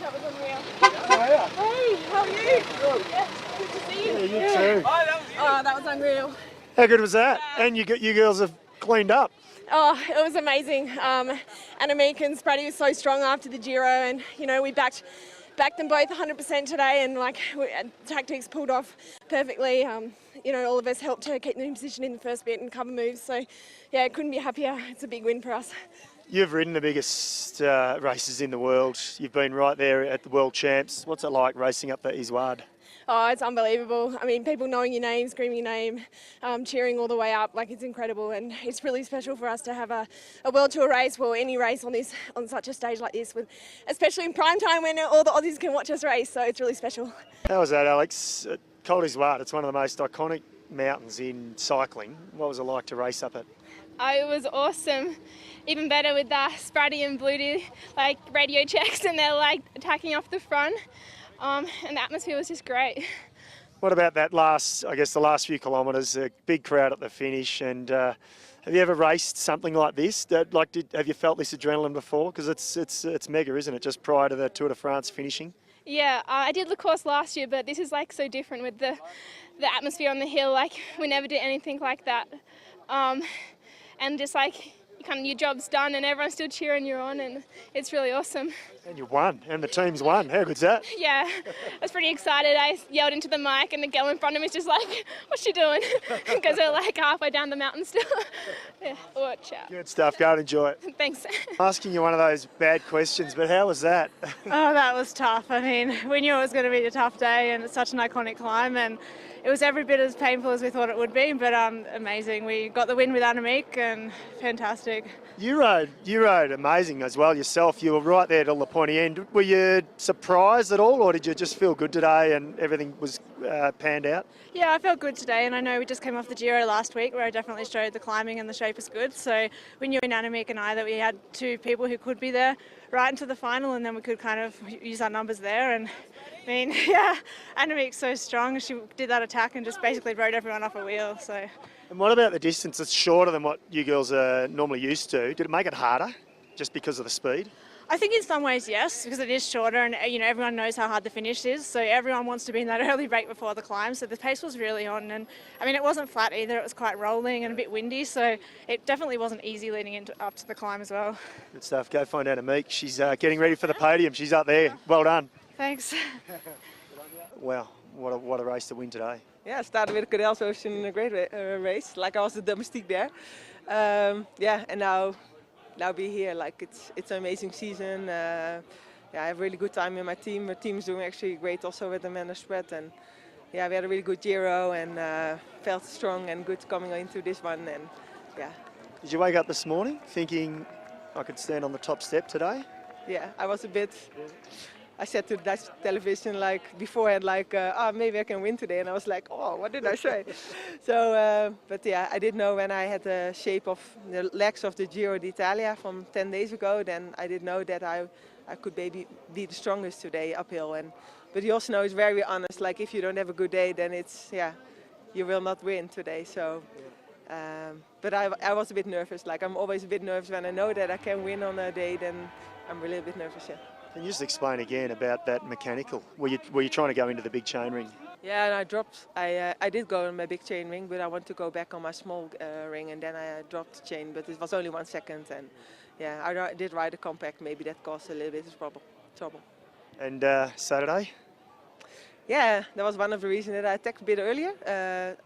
That was unreal. How are you? Hey, how are you? Good. Yeah, good to see you. Yeah, you too. Oh, that was unreal. How good was that? And you girls have cleaned up. Oh, it was amazing. Annemiek and Spratt was so strong after the Giro, and we backed them both 100% today, and tactics pulled off perfectly. All of us helped to keep them in position in the first bit and cover moves. So, yeah, couldn't be happier. It's a big win for us. You've ridden the biggest races in the world. You've been right there at the World Champs. What's it like racing up the Izoard? Oh, it's unbelievable. I mean, people knowing your name, screaming your name, cheering all the way up, it's incredible. And it's really special for us to have a World Tour race, well, any race on such a stage like this, especially in prime time when all the Aussies can watch us race. So it's really special. How was that, Alex? Col d'Izoard, it's one of the most iconic mountains in cycling. What was it like to race up it? It was awesome. Even better with Spratty and Vleuten, radio checks, and they're attacking off the front. And the atmosphere was just great. What about that the last few kilometres, a big crowd at the finish, and have you ever raced something like this? Have you felt this adrenaline before? Because it's mega, isn't it, just prior to the Tour de France finishing? Yeah, I did the course last year, but this is so different with the atmosphere on the hill. We never did anything like that. And just your job's done and everyone's still cheering you on, and it's really awesome. And you won, and the team's won. How good's that? Yeah, I was pretty excited. I yelled into the mic, and the girl in front of me was just what's she doing? Because they're halfway down the mountain still. Yeah, watch out. Good stuff, go and enjoy it. Thanks. I'm asking you one of those bad questions, but how was that? Oh, that was tough. I mean, we knew it was going to be a tough day, and it's such an iconic climb, and it was every bit as painful as we thought it would be, but amazing. We got the win with Annemiek, and fantastic. You rode amazing as well yourself. You were right there till the pointy end. Were you surprised at all, or did you just feel good today and everything was panned out? Yeah, I felt good today, and I know we just came off the Giro last week where I definitely showed the climbing and the shape is good. So we knew in Annemiek and I that we had two people who could be there right into the final, and then we could kind of use our numbers there. And I mean, yeah, Annemiek's so strong. She did that attack and just basically rode everyone off a wheel. So. And what about the distance? It's shorter than what you girls are normally used to. Did it make it harder just because of the speed? I think in some ways, yes, because it is shorter, and everyone knows how hard the finish is. So everyone wants to be in that early break before the climb. So the pace was really on, and I mean, it wasn't flat either. It was quite rolling and a bit windy. So it definitely wasn't easy leading up to the climb as well. Good stuff. Go find Annemiek. She's getting ready for the podium. She's up there. Well done. Thanks. Wow, what a race to win today. Yeah, started with Cadel, so it's been a great race. I was the domestique there. And now be here. It's an amazing season. I have a really good time with my team. My team is doing actually great also with the men of Spratt. And yeah, we had a really good Giro and felt strong and good coming into this one. And yeah. Did you wake up this morning thinking I could stand on the top step today? Yeah, I was a bit. I said to the Dutch television beforehand, maybe I can win today, and I was like, oh, what did I say? So, but yeah, I did know when I had the shape of the legs of the Giro d'Italia from 10 days ago, then I did know that I could maybe be the strongest today uphill. But you also know it's very honest. If you don't have a good day, then you will not win today. So, but I was a bit nervous. I'm always a bit nervous when I know that I can win on a day. Then I'm really a bit nervous. Yeah. Can you just explain again about that mechanical? Were you trying to go into the big chain ring? Yeah, and I dropped. I did go on my big chain ring, but I want to go back on my small ring, and then I dropped the chain. But it was only 1 second, and yeah, I did ride a compact. Maybe that caused a little bit of trouble. And Saturday? Yeah, that was one of the reasons that I attacked a bit earlier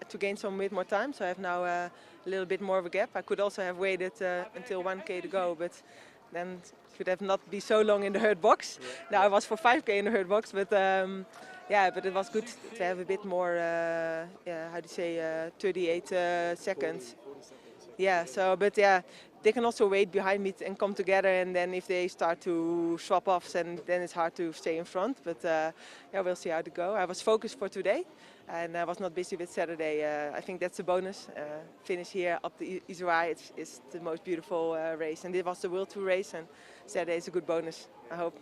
to gain some bit more time. So I have now a little bit more of a gap. I could also have waited until 1K to go, but then should have not be so long in the herd box. Yeah. Now I was for 5K in the herd box, but but it was good to have a bit more. 38 seconds. Yeah. So, but yeah, they can also wait behind me and come together, and then if they start to swap off, then it's hard to stay in front. But we'll see how it goes. I was focused for today, and I was not busy with Saturday. I think that's a bonus. Finish here up the Izoard is the most beautiful race, and it was the World Tour race, and Saturday is a good bonus, I hope.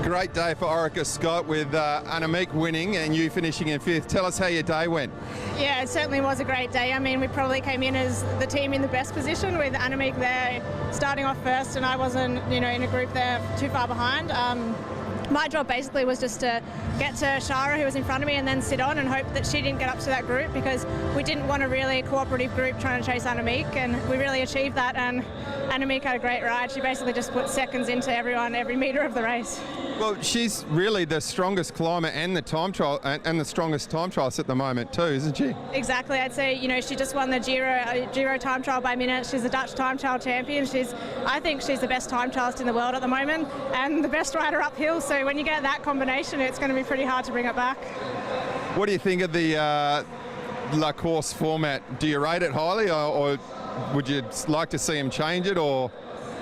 Great day for Orica Scott with Annemiek winning and you finishing in 5th. Tell us how your day went. Yeah, it certainly was a great day. I mean, we probably came in as the team in the best position with Annemiek there starting off first, and I wasn't, in a group there too far behind. my job basically was just to get to Shara, who was in front of me, and then sit on and hope that she didn't get up to that group, because we didn't want a really cooperative group trying to chase Annemiek, and we really achieved that. And Annemiek had a great ride. She basically just put seconds into everyone every metre of the race. Well, she's really the strongest climber and the time trial and the strongest time trialist at the moment too, isn't she? Exactly. I'd say, you know, she just won the Giro time trial by minutes. She's a Dutch time trial champion. I think she's the best time trialist in the world at the moment, and the best rider uphill. So when you get that combination, it's going to be pretty hard to bring it back. What do you think of the La Course format? Do you rate it highly, or would you like to see him change it, or?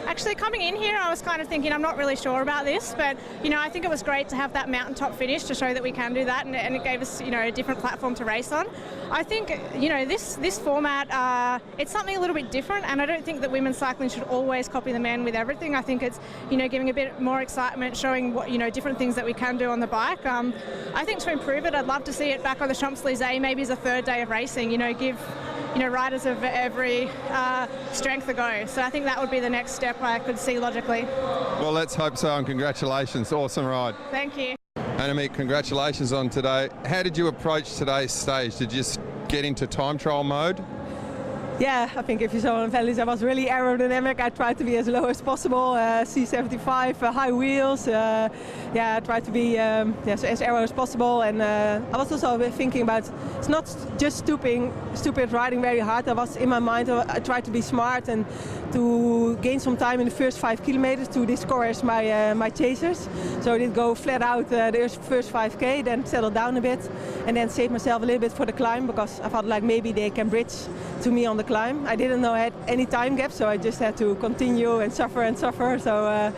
Actually, coming in here, I was kind of thinking, I'm not really sure about this, but, you know, I think it was great to have that mountaintop finish to show that we can do that, and it gave us, you know, a different platform to race on. I think, you know, this format, it's something a little bit different, and I don't think that women's cycling should always copy the men with everything. I think it's, you know, giving a bit more excitement, showing what, you know, different things that we can do on the bike. I think to improve it, I'd love to see it back on the Champs-Élysées, maybe as a third day of racing, you know, give, you know, riders of every strength a go. So I think that would be the next step I could see logically. Well, let's hope so, and congratulations. Awesome ride. Thank you. Annemiek, congratulations on today. How did you approach today's stage? Did you just get into time trial mode? Yeah, I think if you saw on Valley's, I was really aerodynamic. I tried to be as low as possible, C75, high wheels. I tried to be as aero as possible. And I was also thinking about, it's not just stupid riding very hard. I was in my mind, I tried to be smart and to gain some time in the first 5 kilometers to discourage my chasers. So I did go flat out the first 5K, then settle down a bit, and then save myself a little bit for the climb, because I felt like maybe they can bridge to me on the climb. I didn't know I had any time gap, so I just had to continue and suffer. So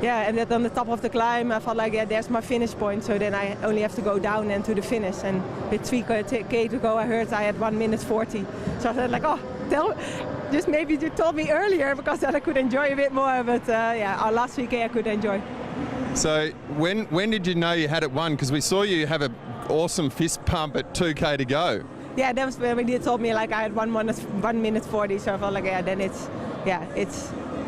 and then on the top of the climb, I felt like, yeah, there's my finish point. So then I only have to go down and to the finish. And with 3K to go, I heard I had 1 minute 40. So I said, like, oh, just maybe you told me earlier, because then I could enjoy a bit more. But our last 3K I could enjoy. So when did you know you had it won? Because we saw you have an awesome fist pump at 2K to go. Yeah, that was when they told me like I had 1 minute 40, so I felt like, yeah, then it's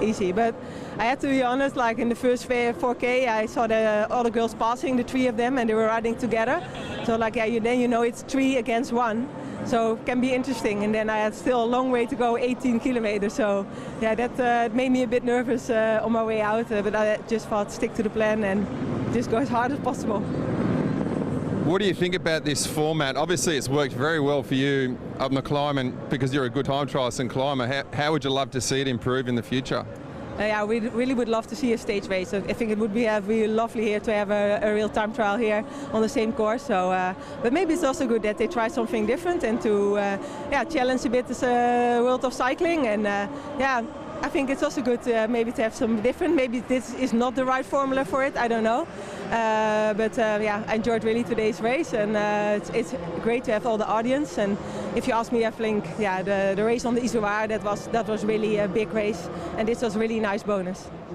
easy. But I had to be honest, like in the first 4K, I saw all the girls passing, the 3 of them, and they were riding together. So like, yeah, then you know it's 3 against 1, so it can be interesting. And then I had still a long way to go, 18 kilometers. So yeah, that made me a bit nervous on my way out, but I just thought stick to the plan and just go as hard as possible. What do you think about this format? Obviously it's worked very well for you on the climb, and because you're a good time trialist and climber, how would you love to see it improve in the future? Yeah, we really would love to see a stage race. So I think it would be really lovely here to have a real time trial here on the same course. So, but maybe it's also good that they try something different and to challenge a bit this world of cycling. And I think it's also good maybe to have some different. Maybe this is not the right formula for it. I don't know. I enjoyed really today's race, and it's great to have all the audience. And if you ask me, I think the race on the Izoard, that was really a big race, and this was really a nice bonus.